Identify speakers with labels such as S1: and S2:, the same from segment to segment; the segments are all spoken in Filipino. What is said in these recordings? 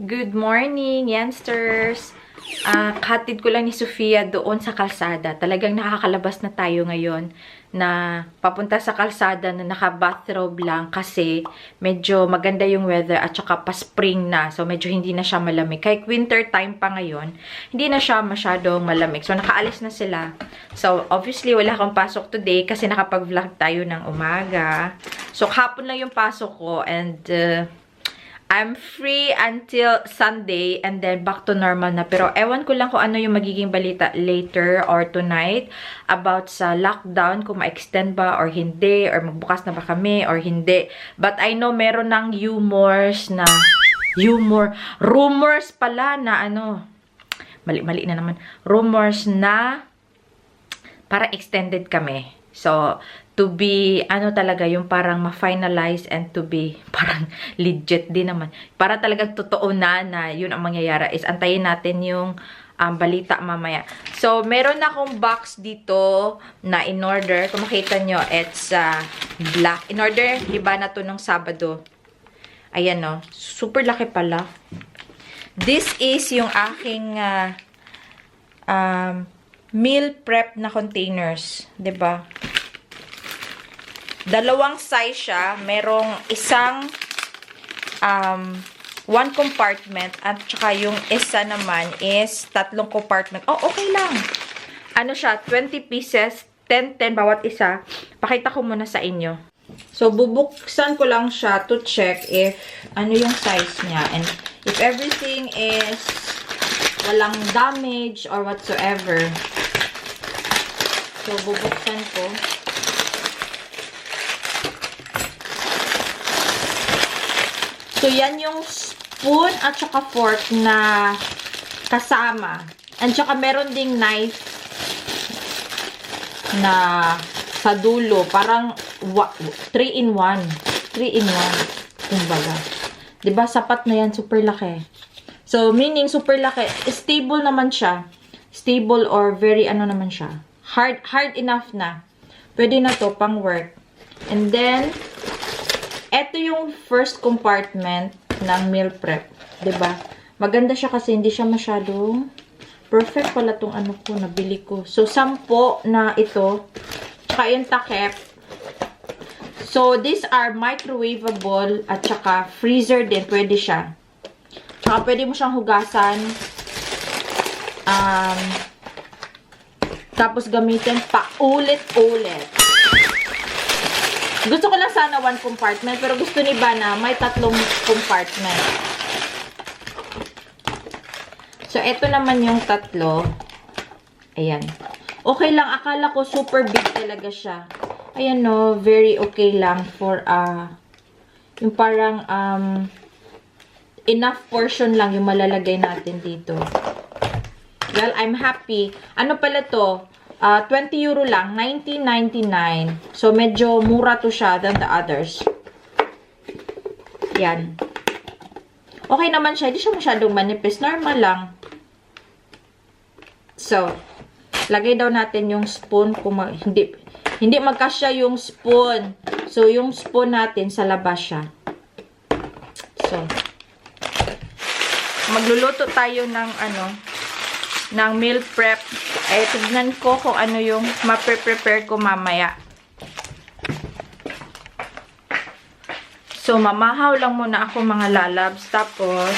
S1: Good morning, youngsters! Kahatid ko lang ni Sofia doon sa kalsada. Talagang nakakalabas na tayo ngayon na papunta sa kalsada na naka-bathrobe lang kasi medyo maganda yung weather at saka pa-spring na. So, medyo hindi na siya malamig. Kahit winter time pa ngayon, hindi na siya masyadong malamig. So, nakaalis na sila. So, obviously, wala akong pasok today kasi nakapag-vlog tayo ng umaga. So, hapon lang yung pasok ko and I'm free until Sunday and then back to normal na. Pero ewan ko lang kung ano yung magiging balita later or tonight about sa lockdown, kung ma-extend ba or hindi, or magbukas na ba kami or hindi. But I know meron ng rumors pala na mali na naman. Rumors na para extended kami. So, to be, talaga, yung parang ma-finalize and to be parang legit din naman. Para talagang totoo na yun ang mangyayari is antayin natin yung balita mamaya. So, meron akong box dito na in-order. Kung makita nyo, it's black. In-order, iba na to nung Sabado. Ayan, no. Super laki pala. This is yung aking meal prep na containers. 'Di ba? Dalawang size siya. Merong isang one compartment at saka yung isa naman is tatlong compartment. Oh, okay lang. Ano siya? 20 pieces. 10 bawat isa. Pakita ko muna sa inyo. So, bubuksan ko lang siya to check if ano yung size niya. And if everything is walang damage or whatsoever. So, bubuksan ko. So, yan yung spoon at saka fork na kasama. And saka meron ding knife na sa dulo. Parang 3-in-1. 3-in-1. Kumbaga. Diba? Sapat na yan. Super laki. So, meaning super laki. Stable naman siya. Stable or very naman siya. Hard enough na. Pwede na to pang work. And then, eto yung first compartment ng meal prep. 'Di ba? Maganda siya kasi hindi siya masyadong perfect pala tong nabili ko. So, 10 na ito. Tsaka yung takip. So, these are microwavable at tsaka freezer din. Pwede siya. Tsaka pwede mo siyang hugasan. Tapos gamitin pa ulit-ulit. Gusto ko lang sana one compartment, pero gusto ni Bana may 3 compartment. So, ito naman yung 3. Ayan. Okay lang. Akala ko super big talaga siya. Ayan, no. Very okay lang for, yung parang, enough portion lang yung malalagay natin dito. Well, I'm happy. Ano pala to? 20 euro lang. 19.99. So, medyo mura to siya than the others. Yan. Okay naman siya. Hindi siya masyadong manipis. Normal lang. So, lagay daw natin yung spoon. Kung hindi magkasya yung spoon. So, yung spoon natin sa labas siya. So, magluluto tayo ng ng meal prep. Tignan ko kung ano yung ma-prepare ko mamaya. So, mamahaw lang muna ako mga lalabs. Tapos,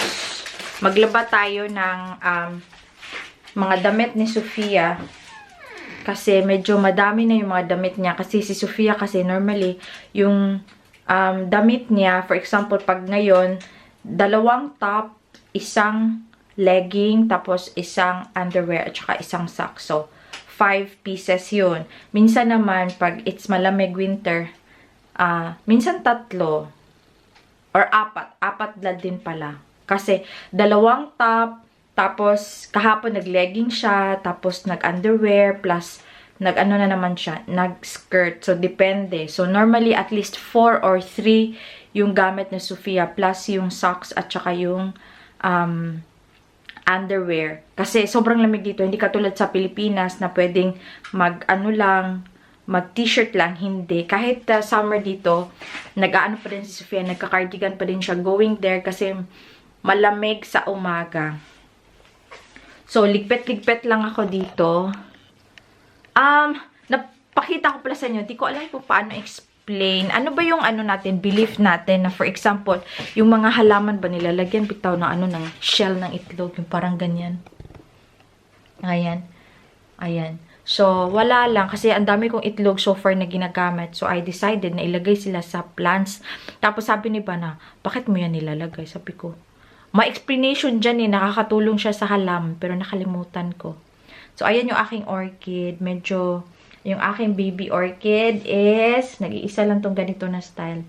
S1: maglaba tayo ng mga damit ni Sofia. Kasi medyo madami na yung mga damit niya. Kasi si Sofia kasi normally, yung damit niya, for example, pag ngayon, 2 top, 1 legging, tapos 1 underwear, at saka 1 sock. So, 5 pieces yun. Minsan naman, pag it's malamig winter, minsan 3 or 4. 4 na din pala. Kasi, 2 top, tapos kahapon nag-legging siya, tapos nag-underwear, plus nag-ano na naman siya, nag-skirt. So, depende. So, normally, at least 4 or 3 yung gamit ni Sofia, plus yung socks at saka yung underwear. Kasi sobrang lamig dito. Hindi katulad sa Pilipinas na pwedeng mag-t-shirt lang. Hindi. Kahit summer dito, nag-aano pa rin si Sofia, nagka-cardigan pa rin siya going there kasi malamig sa umaga. So, ligpet-ligpet lang ako dito. Napakita ko pala sa inyo, di ko alam kung paano explain. Ano ba yung ano natin, belief natin na for example, yung mga halaman ba nilalagyan bitaw ng ano, ng shell ng itlog, yung parang ganyan. Ayan. Ayan. So, wala lang. Kasi ang dami kong itlog so far na ginagamit. So, I decided na ilagay sila sa plants. Tapos sabi ni Bana, bakit mo yan nilalagay? Sabi ko, may explanation dyan eh. Nakakatulong siya sa halaman. Pero nakalimutan ko. So, ayan yung aking orchid. Medyo, yung aking baby orchid is, nag-iisa lang tong ganito na style.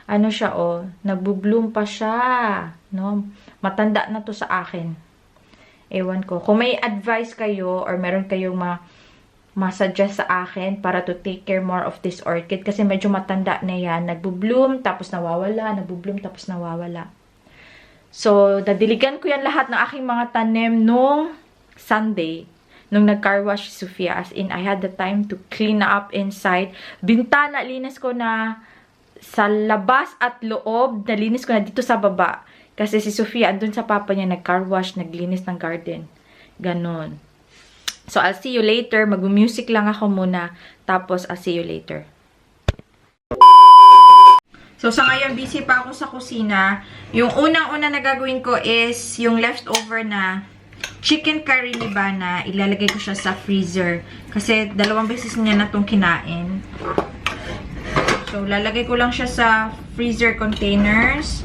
S1: Ano siya oh, nagbo-bloom pa siya. No? Matanda na to sa akin. Ewan ko. Kung may advice kayo or meron kayong ma-suggest sa akin para to take care more of this orchid. Kasi medyo matanda na yan. Nagbo-bloom, tapos nawawala. Nagbo-bloom, tapos nawawala. So, dadiligan ko yan lahat ng aking mga tanim nung Sunday. Nung nag-car wash si Sofia. As in, I had the time to clean up inside. Bintana, linis ko na sa labas at loob. Nalinis ko na dito sa baba. Kasi si Sofia, andun sa papa niya, nag-car wash, naglinis ng garden. Ganon. So, I'll see you later. Mag-music lang ako muna. Tapos, I'll see you later. So, sa ngayon, busy pa ako sa kusina. Yung unang-una na gagawin ko is yung leftover na chicken curry ni Bana. Ilalagay ko siya sa freezer. Kasi, 2 beses niya na itong kinain. So, lalagay ko lang siya sa freezer containers.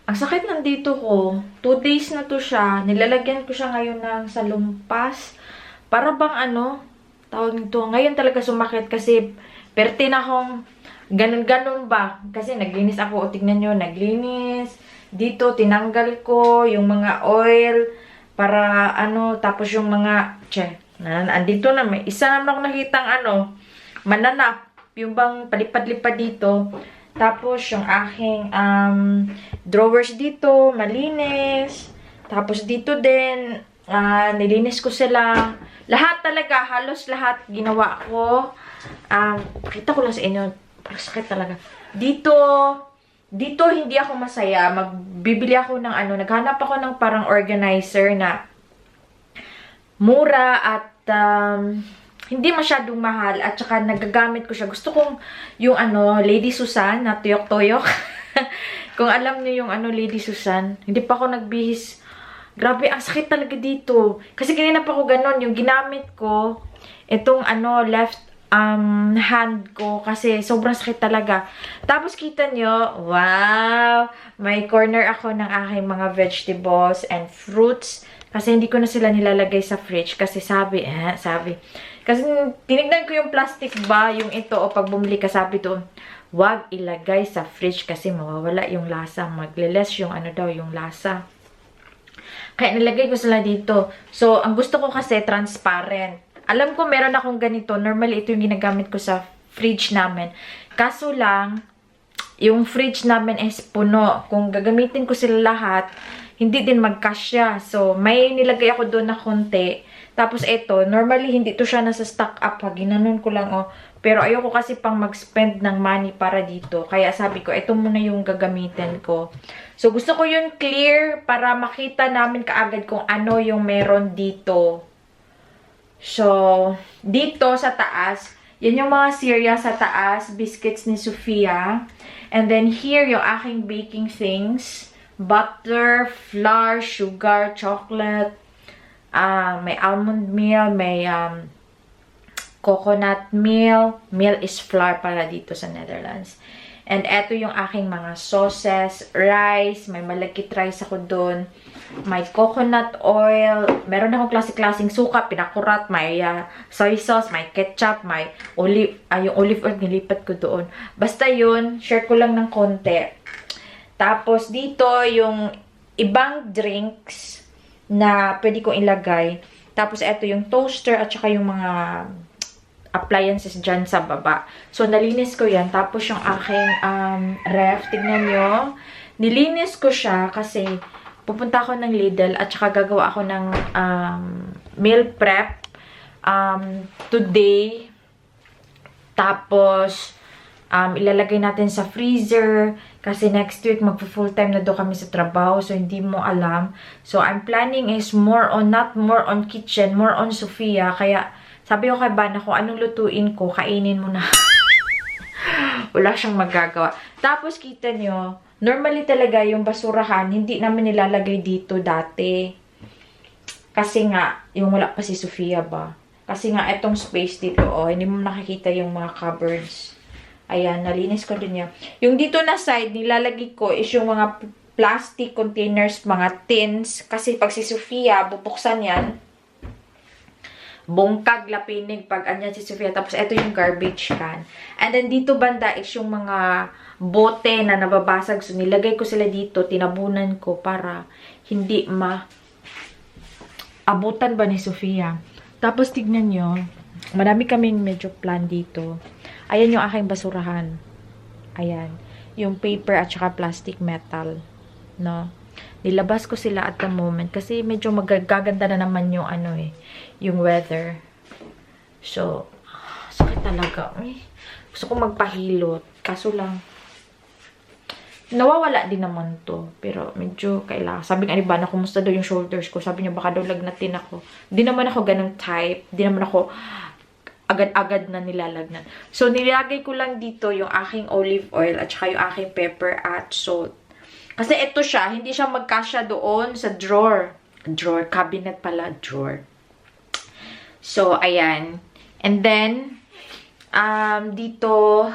S1: Ang sakit nandito ko, 2 days na to siya. Nilalagyan ko siya ngayon ng salumpas. Para bang ano, tawag nito. Ngayon talaga sumakit kasi perte na akong ganun-ganun ba. Kasi naglinis ako. O tignan nyo, naglinis. Dito, tinanggal ko yung mga oil. Para ano, tapos yung mga, andito na, may isa naman ako nakitang ano, mananap. Yung bang palipad-lipad dito. Tapos, yung aking drawers dito, malinis. Tapos, dito din, nilinis ko sila. Lahat talaga, halos lahat ginawa ko. Pakita ko lang sa inyo. Parang sakit talaga. Dito, hindi ako masaya. Magbibili ako ng ano, naghanap ako ng parang organizer na mura at hindi masyadong mahal at saka nagagamit ko siya. Gusto kong yung ano, Lady Susan na tuyok-tuyok. Kung alam niyo yung ano, Lady Susan, hindi pa ako nagbihis. Grabe, ang sakit talaga dito. Kasi kanina pa ako ganon, yung ginamit ko, itong ano, left hand ko kasi sobrang sakit talaga. Tapos kita nyo, wow! May corner ako ng aking mga vegetables and fruits. Kasi hindi ko na sila nilalagay sa fridge. Kasi sabi. Kasi tinignan ko yung plastic ba, yung ito, o pag bumili ka, sabi doon, wag ilagay sa fridge kasi mawawala yung lasa. Magle-less yung ano daw, yung lasa. Kaya nilagay ko sila dito. So, ang gusto ko kasi transparent. Alam ko meron akong ganito. Normally, ito yung ginagamit ko sa fridge namin. Kaso lang, yung fridge namin is puno. Kung gagamitin ko sila lahat, hindi din magkasya. So, may nilagay ako doon na konti. Tapos ito, normally hindi to siya nasa stock up. Ginanon ko lang, oh. Pero ayoko kasi pang mag-spend ng money para dito. Kaya sabi ko, ito muna yung gagamitin ko. So, gusto ko yung clear para makita namin kaagad kung ano yung meron dito. So, dito sa taas, yan yung mga cereal sa taas. Biscuits ni Sofia. And then here, yung aking baking things. Butter, flour, sugar, chocolate. May almond meal, may coconut meal. Meal is flour para dito sa Netherlands. And eto yung aking mga sauces, rice, may malagkit rice ako doon. May coconut oil, meron akong klase-klaseng suka, pinakurat, may soy sauce, may ketchup, may yung olive oil nilipat ko doon. Basta yun, share ko lang ng konti. Tapos dito yung ibang drinks na pwede kong ilagay. Tapos, ito yung toaster at saka yung mga appliances dyan sa baba. So, nalinis ko yan. Tapos, yung aking ref, tignan nyo. Nilinis ko siya kasi pupunta ako ng Lidl at saka gagawa ako ng meal prep today. Tapos, ilalagay natin sa freezer kasi next week magpo-full time na do kami sa trabaho, so hindi mo alam. So, I'm planning is not more on kitchen, more on Sofia. Kaya, sabi ko kay Bana, kung anong lutuin ko, kainin mo na. Wala siyang magagawa. Tapos, kita nyo, normally talaga yung basurahan, hindi namin nilalagay dito dati. Kasi nga, yung wala pa si Sofia ba? Kasi nga, itong space dito, hindi mo nakikita yung mga cupboards. Ayan, nalinis ko din yan. Yung dito na side, nilalagay ko is yung mga plastic containers, mga tins. Kasi pag si Sofia, bubuksan yan. Bungkag, lapinig, pag andyan si Sofia. Tapos, ito yung garbage can. And then, dito banda is yung mga bote na nababasag. So, nilagay ko sila dito. Tinabunan ko para hindi abutan ba ni Sofia. Tapos, tignan nyo. Marami kaming medyo plan dito. Ayan yung aking basurahan. Ayan. Yung paper at saka plastic metal. No? Nilabas ko sila at the moment. Kasi medyo magaganda na naman yung yung weather. So, sakit talaga. Gusto ko magpahilot. Kaso lang, nawawala din naman to. Pero medyo kailangan. Sabi nga ni Bana, kumusta daw yung shoulders ko? Sabi niya, baka daw lagnatin ako. Di naman ako ganun type. Di naman ako agad-agad na nilalagnan. So, nilagay ko lang dito yung aking olive oil at saka yung aking pepper at salt. Kasi ito siya, hindi siya magkasya doon sa drawer. Drawer, cabinet pala, drawer. So, ayan. And then, dito,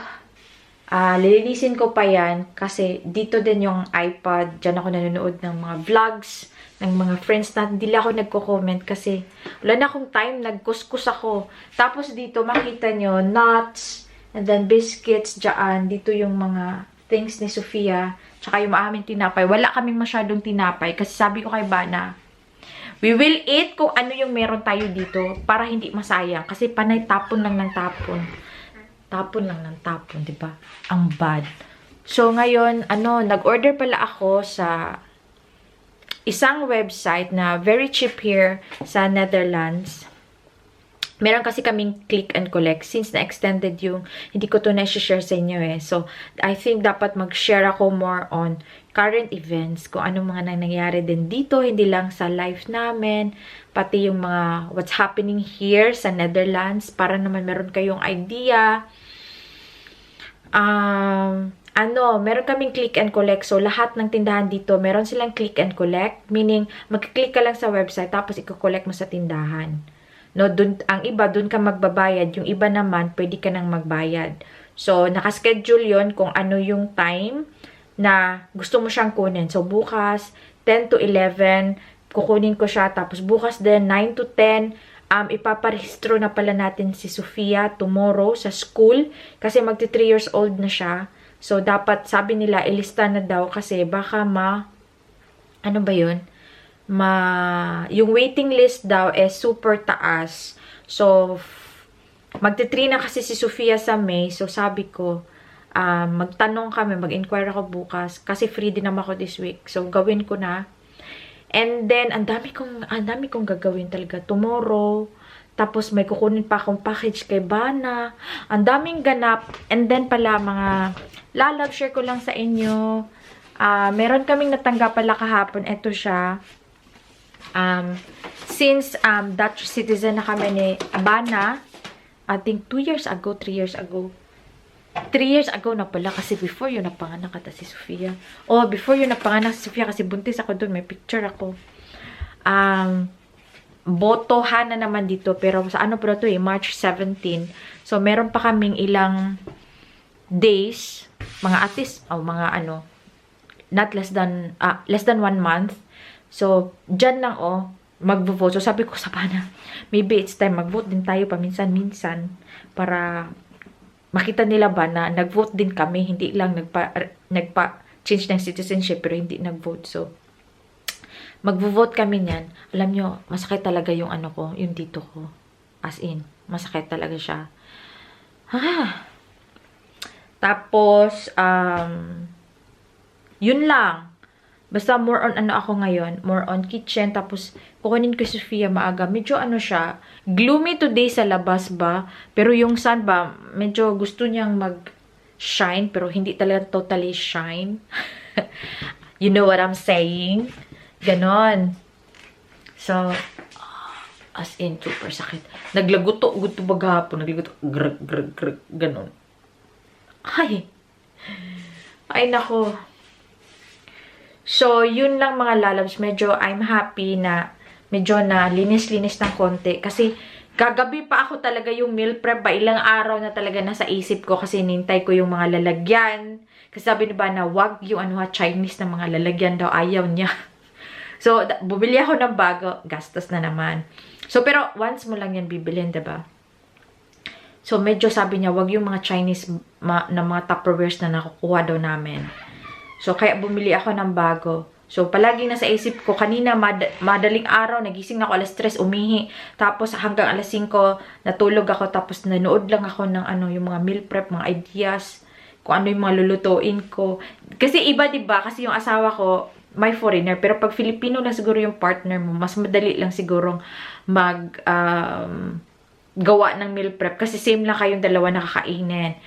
S1: lilinisin ko pa yan kasi dito din yung iPad. Diyan ako nanonood ng mga vlogs ng mga friends na hindi ako nagko-comment kasi wala na akong time, nagkuskus ako. Tapos dito, makita nyo, nuts, and then biscuits dyan. Dito yung mga things ni Sofia, tsaka yung aming tinapay. Wala kaming masyadong tinapay kasi sabi ko kay Bana, we will eat kung ano yung meron tayo dito para hindi masayang. Kasi panay tapon lang ng tapon. Tapon lang ng tapon, di ba? Ang bad. So, ngayon, nag-order pala ako sa isang website na very cheap here sa Netherlands. Meron kasi kaming click and collect since na-extended yung, hindi ko to na-share sa inyo So, I think dapat mag-share ako more on current events, kung anong mga nangyayari din dito, hindi lang sa life namin, pati yung mga what's happening here sa Netherlands, para naman meron kayong idea. Meron kaming click and collect. So, lahat ng tindahan dito, meron silang click and collect. Meaning, mag-click ka lang sa website, tapos i-collect mo sa tindahan. No, ang iba, dun ka magbabayad. Yung iba naman, pwede ka nang magbayad. So, nakaschedule yon kung ano yung time na gusto mo siyang kunin. So, bukas, 10 to 11, kukunin ko siya. Tapos, bukas din, 9 to 10, ipaparehistro na pala natin si Sofia tomorrow sa school. Kasi magti 3 years old na siya. So, dapat, sabi nila, ilista na daw kasi baka yung waiting list daw super taas. So, magti-3 na kasi si Sofia sa May. So, sabi ko, magtanong kami, mag-inquire ako bukas. Kasi free din naman ako this week. So, gawin ko na. And then, ang dami kong gagawin talaga tomorrow. Tapos, may kukunin pa akong package kay Bana. Ang daming ganap. And then pala, lalab, share ko lang sa inyo. Meron kaming natanggap pala kahapon. Ito siya. Since Dutch citizen na kami ni Bana, I think 2 years ago, 3 years ago. 3 years ago na pala kasi before yun napanganak ata si Sofia. Before yun napanganak si Sofia kasi buntis ako doon. May picture ako. Botohan na naman dito. Pero sa pala to March 17. So, meron pa kaming ilang days. Mga at least, not less than 1 month. So, dyan lang magvo-vote. So, sabi ko sa Bana, maybe it's time mag-vote din tayo paminsan-minsan para makita nila ba na nag-vote din kami, hindi lang nagpa-change ng citizenship pero hindi nag-vote. So, magvo-vote kami niyan. Alam nyo, masakit talaga yung yung dito ko. As in, masakit talaga siya. Tapos, Yun lang. Basta more on ano ako ngayon. More on kitchen. Tapos, kukunin ko si Sofia maaga. Medyo ano siya. Gloomy today sa labas ba? Pero yung sun ba, medyo gusto niyang mag-shine. Pero hindi talaga totally shine. You know what I'm saying? Ganon. So, as in, super sakit. Naglaguto, guto baghapon. Naglaguto, grag, grag, grag. Ganon. Ay. Ay, nako. So, yun lang mga lalabs. Medyo I'm happy na medyo na linis-linis ng konti. Kasi, kagabi pa ako talaga yung meal prep ba. Ilang araw na talaga nasa isip ko kasi nintay ko yung mga lalagyan. Kasi sabi na ba na wag yung Chinese na mga lalagyan daw. Ayaw niya. So, bubili ako ng bago. Gastos na naman. So, pero once mo lang yan bibilhin, diba? So, medyo sabi niya, wag yung mga Chinese na mga Tupperwares na nakukuha daw namin. So, kaya bumili ako ng bago. So, palagi nasa isip ko, kanina madaling araw, nagising ako alas 3, umihi. Tapos, hanggang alas 5, natulog ako. Tapos, nanood lang ako ng yung mga meal prep, mga ideas, kung ano yung mga lulutuin ko. Kasi iba, diba? Kasi yung asawa ko, may foreigner. Pero pag Filipino lang siguro yung partner mo, mas madali lang sigurong gawa ng meal prep. Kasi same lang kayong dalawa nakakainin.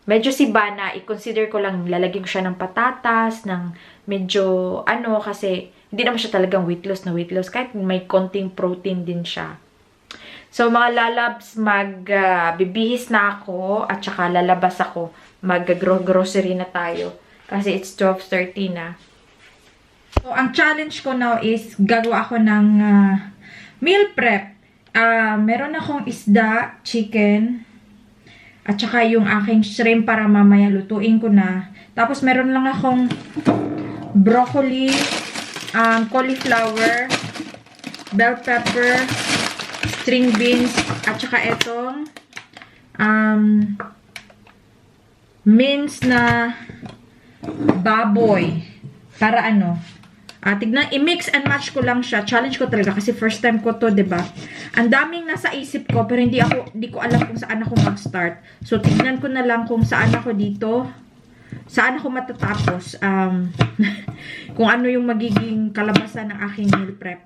S1: Medyo si Bana, i-consider ko lang, lalagyan ko siya ng patatas, ng medyo, kasi hindi naman siya talagang weight loss na weight loss. Kahit may konting protein din siya. So, mga lalabs, bibihis na ako, at saka lalabas ako. Mag-grocery na tayo. Kasi it's 12:30 na. So, ang challenge ko now is, gagawa ako ng meal prep. Meron akong isda, chicken, at saka yung aking shrimp para mamaya lutuin ko na. Tapos meron lang akong broccoli, cauliflower, bell pepper, string beans, at saka itong minced na baboy. Para tignan, i-mix and match ko lang siya. Challenge ko talaga kasi first time ko to, 'di ba? Ang daming nasa isip ko pero hindi ko alam kung saan ako mag-start. So tignan ko na lang kung saan ako dito. Saan ako matatapos. Kung ano yung magiging kalabasan ng aking meal prep.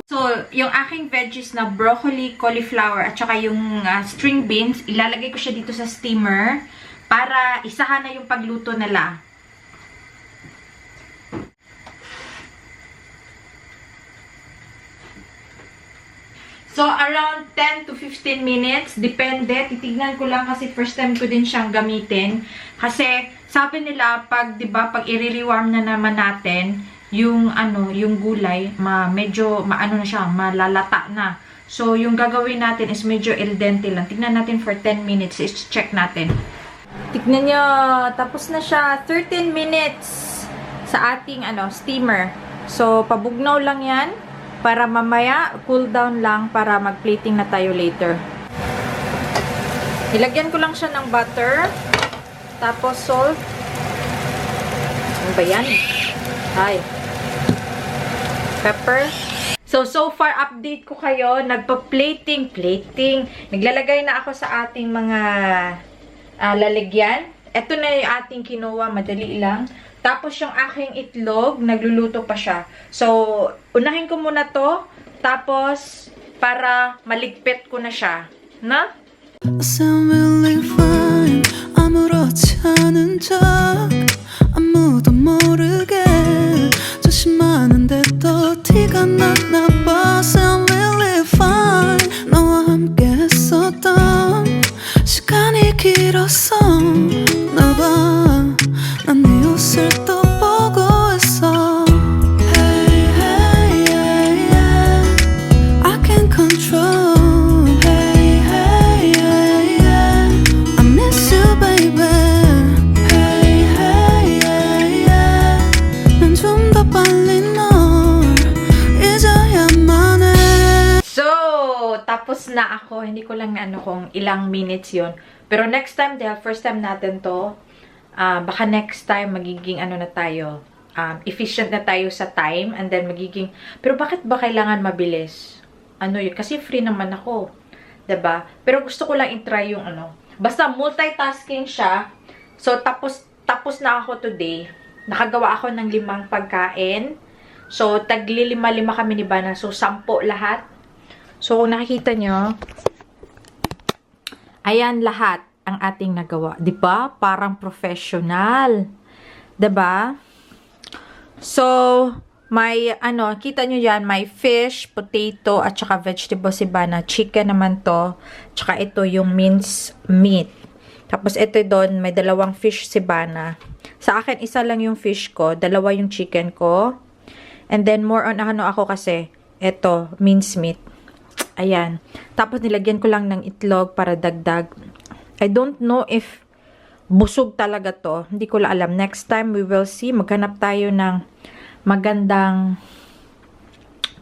S1: So, yung aking veggies na broccoli, cauliflower, at saka yung string beans, ilalagay ko siya dito sa steamer para isahan na yung pagluto nila. So, around 10 to 15 minutes, depende. Titignan ko lang kasi first time ko din siyang gamitin. Kasi, sabi nila, diba, pag i-rewarm na naman natin, yung gulay, medyo na siya, malalata na. So, yung gagawin natin is medyo el dente lang. Tignan natin for 10 minutes. Check natin. Tignan nyo, tapos na siya. 13 minutes sa ating steamer. So, pabugnaw lang yan. Para mamaya, cool down lang para mag-plating na tayo later. Ilagyan ko lang siya ng butter. Tapos salt. Ano ba yan? Ay. Pepper. So far, update ko kayo. Nagpa-plating. Naglalagay na ako sa ating mga lalagyan. Ito na yung ating kinuha. Madali lang. Tapos yung aking itlog, nagluluto pa siya. So, unahin ko muna to. Tapos, para maligpit ko na siya. Na? 아무렇지 않은 척 아무도 모르게 조심하는데 또 티가 났나 봐. Sound really fine. 너와 함께 했었던 시간이 길었어. 나봐 난 네 옷을 또 보고 있어. Hey, hey, yeah, yeah. I can't control. Hey, hey, yeah, yeah. I miss you, baby. Hey, hey, yeah, yeah. 난 좀 더 빨리 널 잊어야만 해. So, tapos na ako. Hindi ko lang kung ilang minutes yon. Pero next time, dahil first time natin to, baka next time magiging ano na tayo, efficient na tayo sa time, and then magiging, pero bakit ba kailangan mabilis? Ano yun? Kasi free naman ako. 'Di ba? Pero gusto ko lang i-try yung ano. Basta multitasking siya. So, tapos na ako today. Nakagawa ako ng 5 pagkain. So, tagli-5 kami ni Bana. So, 10 lahat. So, kung nakikita nyo, ayan lahat ang ating nagawa. 'Di ba? Parang professional. 'Di ba? So, may ano, kita nyo yan, may fish, potato, at saka vegetable si Bana. Chicken naman to. Tsaka ito yung minced meat. Tapos ito doon, may 2 fish si Bana. Sa akin, isa lang yung fish ko, 2 yung chicken ko. And then, more on ano ako kasi, ito, minced meat. Ayan. Tapos, nilagyan ko lang ng itlog para dagdag. I don't know if busog talaga to. Hindi ko lang alam. Next time, we will see. Maghanap tayo ng magandang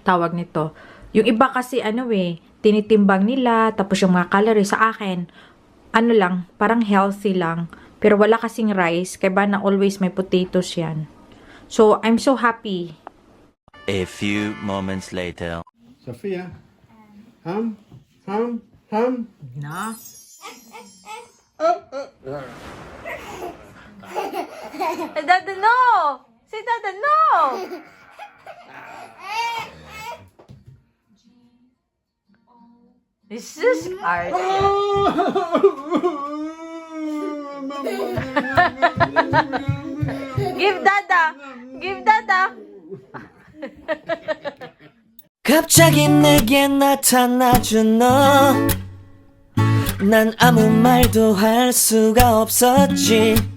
S1: tawag nito. Yung iba kasi ano tinitimbang nila, tapos yung mga calories sa akin, ano lang, parang healthy lang. Pero wala kasing rice, kaya ba na always may potatoes yan. So, I'm so happy.
S2: A few moments later.
S3: Sophia, hum.
S1: Na? Dada, no! Say Dada, no! This is art. Give Dada! Give Dada!
S4: 갑자기 내게 나타나준 너. 난 아무 말도 할 수가 없었지.